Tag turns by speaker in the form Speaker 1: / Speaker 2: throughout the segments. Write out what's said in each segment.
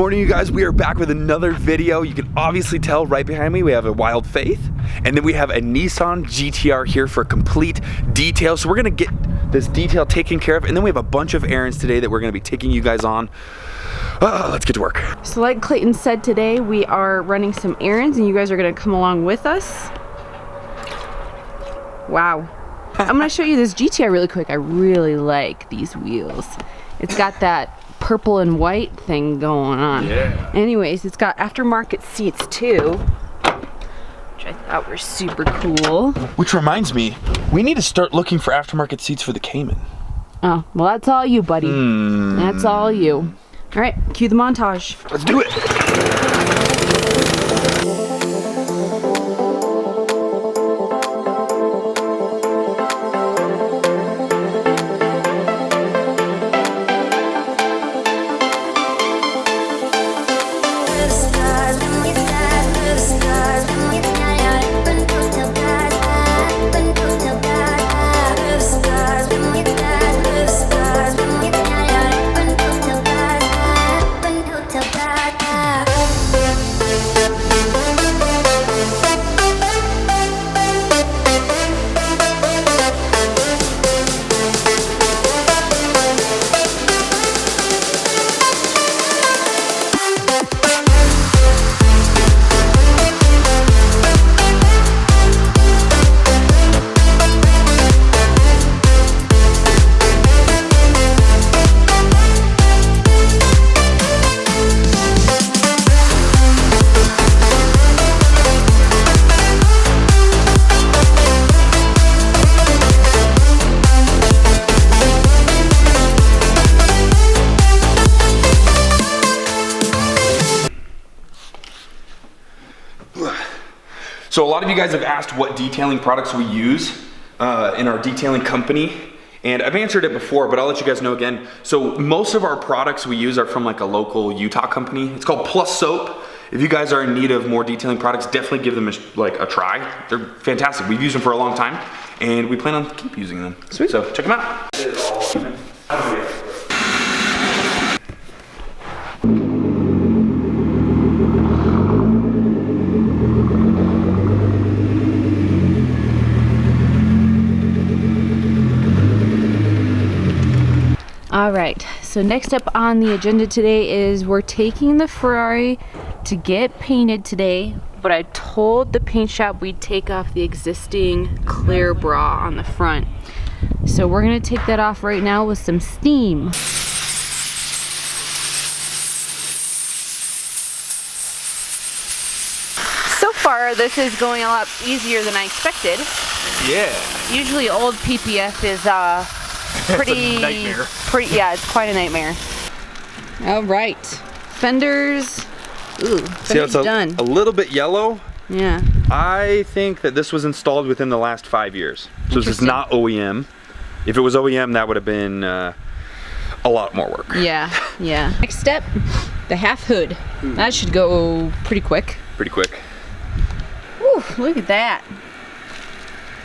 Speaker 1: morning, you guys. We are back with another video. You can obviously tell right behind me we have a Wild Faith, and then we have a Nissan GTR here for complete detail. So we're gonna get this detail taken care of, and then we have a bunch of errands today that we're gonna be taking you guys on. Let's get to work.
Speaker 2: So like Clayton said, today we are running some errands and you guys are gonna come along with us. Wow. I'm gonna show you this GTR really quick. I really like these wheels. It's got that purple and white thing going on.
Speaker 1: Yeah.
Speaker 2: Anyways, it's got aftermarket seats too, which I thought were super cool.
Speaker 1: Which reminds me, we need to start looking for aftermarket seats for the Cayman.
Speaker 2: Oh, well that's all you, buddy. That's all you. All right, cue the montage.
Speaker 1: Let's do it. So a lot of you guys have asked what detailing products we use in our detailing company, and I've answered it before, but I'll let you guys know again. So most of our products we use are from like a local Utah company. It's called Plus Soap. If you guys are in need of more detailing products, definitely give them a try. They're fantastic. We've used them for a long time, and we plan on keep using them. Sweet. So check them out.
Speaker 2: All right, so next up on the agenda today is we're taking the Ferrari to get painted today, but I told the paint shop we'd take off the existing clear bra on the front. So we're gonna take that off right now with some steam. So far, this is going a lot easier than I expected.
Speaker 1: Yeah.
Speaker 2: Usually old PPF is pretty
Speaker 1: nightmare.
Speaker 2: Yeah, it's quite a nightmare. All right, fenders. Ooh,
Speaker 1: See how it's
Speaker 2: done.
Speaker 1: a little bit yellow?
Speaker 2: Yeah.
Speaker 1: I think that this was installed within the last 5 years. So this is not OEM. If it was OEM, that would have been a lot more work.
Speaker 2: Yeah, yeah. Next step, the half hood. That should go pretty quick.
Speaker 1: Pretty quick.
Speaker 2: Ooh, look at that.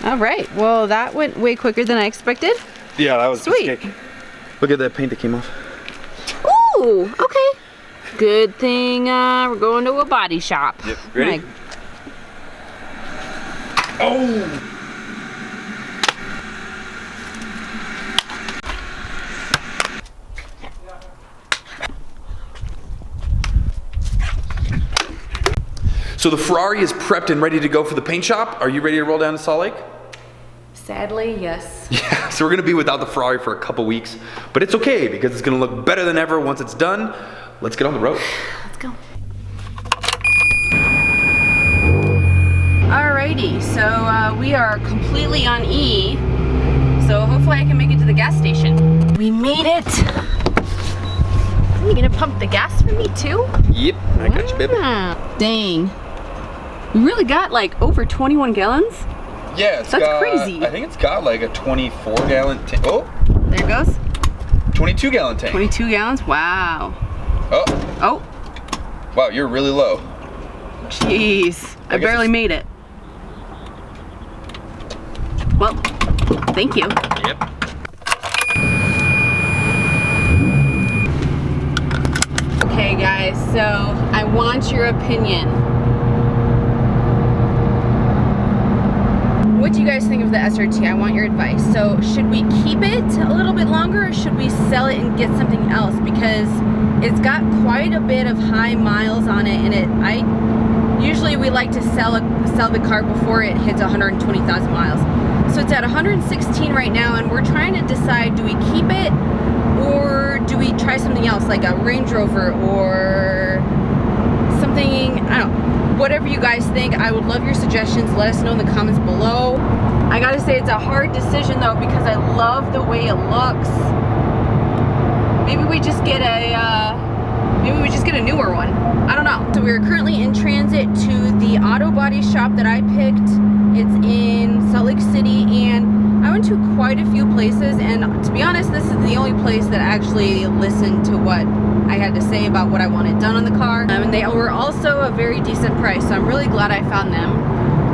Speaker 2: All right, well that went way quicker than I expected.
Speaker 1: Yeah, that was
Speaker 2: sweet.
Speaker 1: Look at that paint that came off.
Speaker 2: Ooh, okay. Good thing we're going to a body shop.
Speaker 1: Yep, ready? Oh! So the Ferrari is prepped and ready to go for the paint shop. Are you ready to roll down to Salt Lake?
Speaker 2: Sadly, yes.
Speaker 1: Yeah, so we're gonna be without the Ferrari for a couple weeks, but it's okay because it's gonna look better than ever once it's done. Let's get on the road.
Speaker 2: Let's go. Alrighty, so we are completely on E, so hopefully I can make it to the gas station. We made it. Are you gonna pump the gas for me too?
Speaker 1: Yep, I got you, baby.
Speaker 2: Dang. We really got like over 21 gallons?
Speaker 1: Yeah,
Speaker 2: That's crazy.
Speaker 1: I think it's got like a 24-gallon tank. Oh,
Speaker 2: there it goes.
Speaker 1: 22-gallon tank.
Speaker 2: 22 gallons? Wow.
Speaker 1: Oh.
Speaker 2: Oh.
Speaker 1: Wow, you're really low.
Speaker 2: Jeez. I barely made it. Well, thank you.
Speaker 1: Yep.
Speaker 2: Okay guys, so I want your opinion. What do you guys think of the SRT? I want your advice. So should we keep it a little bit longer or should we sell it and get something else? Because it's got quite a bit of high miles on it, and usually we like to sell the car before it hits 120,000 miles. So it's at 116 right now, and we're trying to decide, do we keep it or do we try something else like a Range Rover or something, I don't know. Whatever you guys think, I would love your suggestions. Let us know in the comments below. I gotta say it's a hard decision though because I love the way it looks. Maybe we just get a newer one. I don't know. So we're currently in transit to the auto body shop that I picked. It's in Salt Lake City, and I went to quite a few places, and to be honest, this is the only place that actually listened to what I had to say about what I wanted done on the car. And they were also a very decent price, so I'm really glad I found them.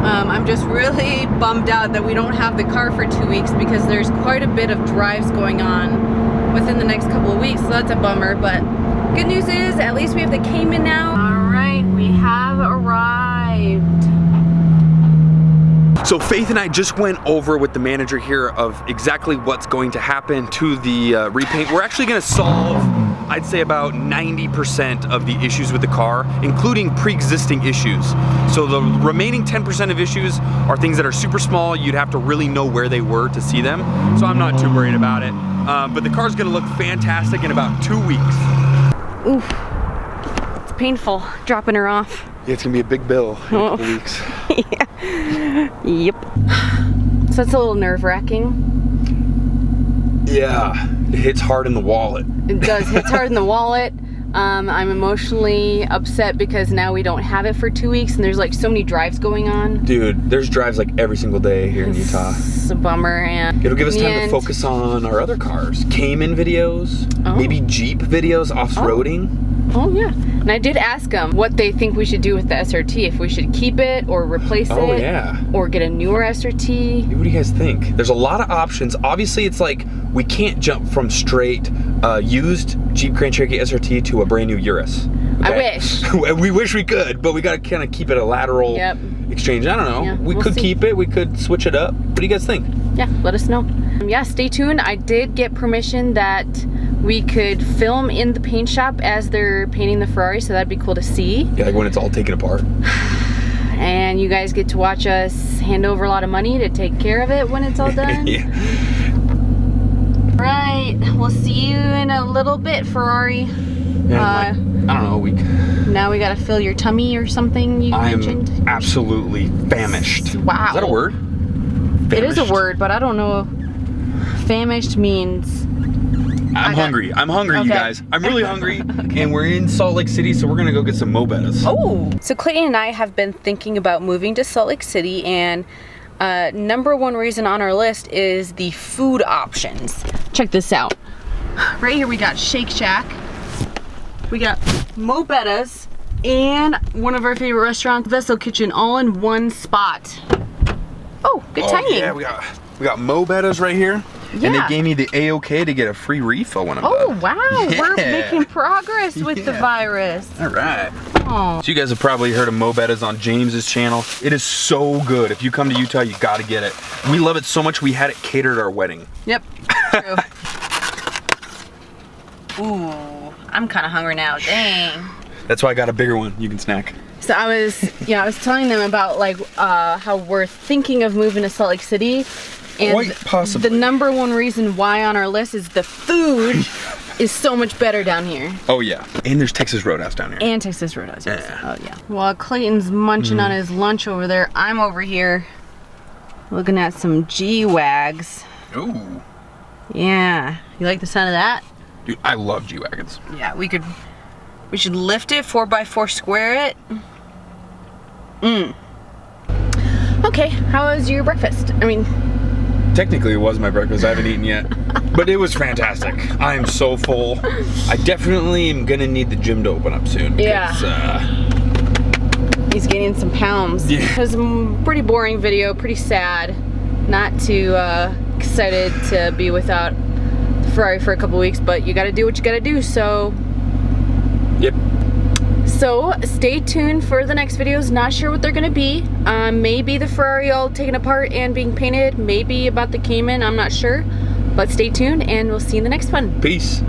Speaker 2: I'm just really bummed out that we don't have the car for 2 weeks because there's quite a bit of drives going on within the next couple of weeks, so that's a bummer. But good news is at least we have the Cayman now. All right, we have arrived.
Speaker 1: So Faith and I just went over with the manager here of exactly what's going to happen to the repaint. We're actually gonna solve, I'd say, about 90% of the issues with the car, including pre-existing issues. So the remaining 10% of issues are things that are super small. You'd have to really know where they were to see them. So I'm not too worried about it. But the car's gonna look fantastic in about 2 weeks.
Speaker 2: Oof, it's painful dropping her off.
Speaker 1: Yeah, it's gonna be a big bill in a couple weeks.
Speaker 2: Yeah. Yep. So it's a little nerve-wracking.
Speaker 1: Yeah, it hits hard in the wallet.
Speaker 2: It does, hits hard in the wallet. I'm emotionally upset because now we don't have it for 2 weeks and there's like so many drives going on.
Speaker 1: Dude, there's drives like every single day here in Utah.
Speaker 2: It's a bummer, and
Speaker 1: it'll give us time to focus on our other cars. Cayman videos, maybe Jeep videos, off-roading.
Speaker 2: Oh yeah, and I did ask them what they think we should do with the SRT, if we should keep it or replace it.
Speaker 1: Oh yeah.
Speaker 2: Or get a newer SRT.
Speaker 1: What do you guys think? There's a lot of options. Obviously it's like, we can't jump from straight used Jeep Grand Cherokee SRT to a brand new Urus. Okay?
Speaker 2: I wish.
Speaker 1: We wish we could, but we gotta kind of keep it a lateral exchange. I don't know.
Speaker 2: Yeah,
Speaker 1: we could keep it, we could switch it up. What do you guys think?
Speaker 2: Yeah, let us know. Yeah, stay tuned. I did get permission that we could film in the paint shop as they're painting the Ferrari, so that'd be cool to see.
Speaker 1: Yeah, like when it's all taken apart.
Speaker 2: And you guys get to watch us hand over a lot of money to take care of it when it's all done.
Speaker 1: Yeah.
Speaker 2: Right, we'll see you in a little bit, Ferrari.
Speaker 1: Yeah, I don't know, a week.
Speaker 2: Now we gotta fill your tummy or something you mentioned.
Speaker 1: I'm absolutely famished.
Speaker 2: Wow.
Speaker 1: Is that a word? Famished.
Speaker 2: It is a word, but I don't know. Famished means...
Speaker 1: I'm hungry. I'm hungry, you guys. I'm really hungry, and we're in Salt Lake City, so we're gonna go get some Vetas.
Speaker 2: Oh! So Clayton and I have been thinking about moving to Salt Lake City, and #1 reason on our list is the food options. Check this out. Right here we got Shake Shack. We got Vetas, and one of our favorite restaurants, Vessel Kitchen, all in one spot. Oh, good timing.
Speaker 1: Yeah, we got Vetas right here. Yeah. And they gave me the A-OK to get a free refill when I'm done.
Speaker 2: Oh, wow. Yeah. We're making progress with the virus.
Speaker 1: All right. Oh. So you guys have probably heard of Vetas on James's channel. It is so good. If you come to Utah, you gotta get it. We love it so much, we had it catered at our wedding.
Speaker 2: Yep, true. Ooh, I'm kind of hungry now, dang.
Speaker 1: That's why I got a bigger one, you can snack.
Speaker 2: So I was telling them about like how we're thinking of moving to Salt Lake City. And
Speaker 1: quite possibly.
Speaker 2: The #1 reason why on our list is the food is so much better down here.
Speaker 1: Oh yeah, and there's Texas Roadhouse down here.
Speaker 2: And Texas Roadhouse, yes. Yeah. Oh yeah. While Clayton's munching on his lunch over there, I'm over here looking at some G-Wags.
Speaker 1: Ooh.
Speaker 2: Yeah, you like the sound of that?
Speaker 1: Dude, I love G-Wagons.
Speaker 2: Yeah, we should lift it, 4x4 square it. Okay, how was your breakfast? I mean,
Speaker 1: technically it was my breakfast, I haven't eaten yet. But it was fantastic. I am so full. I definitely am gonna need the gym to open up soon. Because,
Speaker 2: he's gaining some pounds.
Speaker 1: Yeah.
Speaker 2: It was a pretty boring video, pretty sad. Not too excited to be without the Ferrari for a couple weeks, but you gotta do what you gotta do, so
Speaker 1: Yep.
Speaker 2: So stay tuned for the next videos. Not sure what they're gonna be. Maybe the Ferrari all taken apart and being painted, maybe about the Cayman, I'm not sure. But stay tuned and we'll see you in the next one.
Speaker 1: Peace.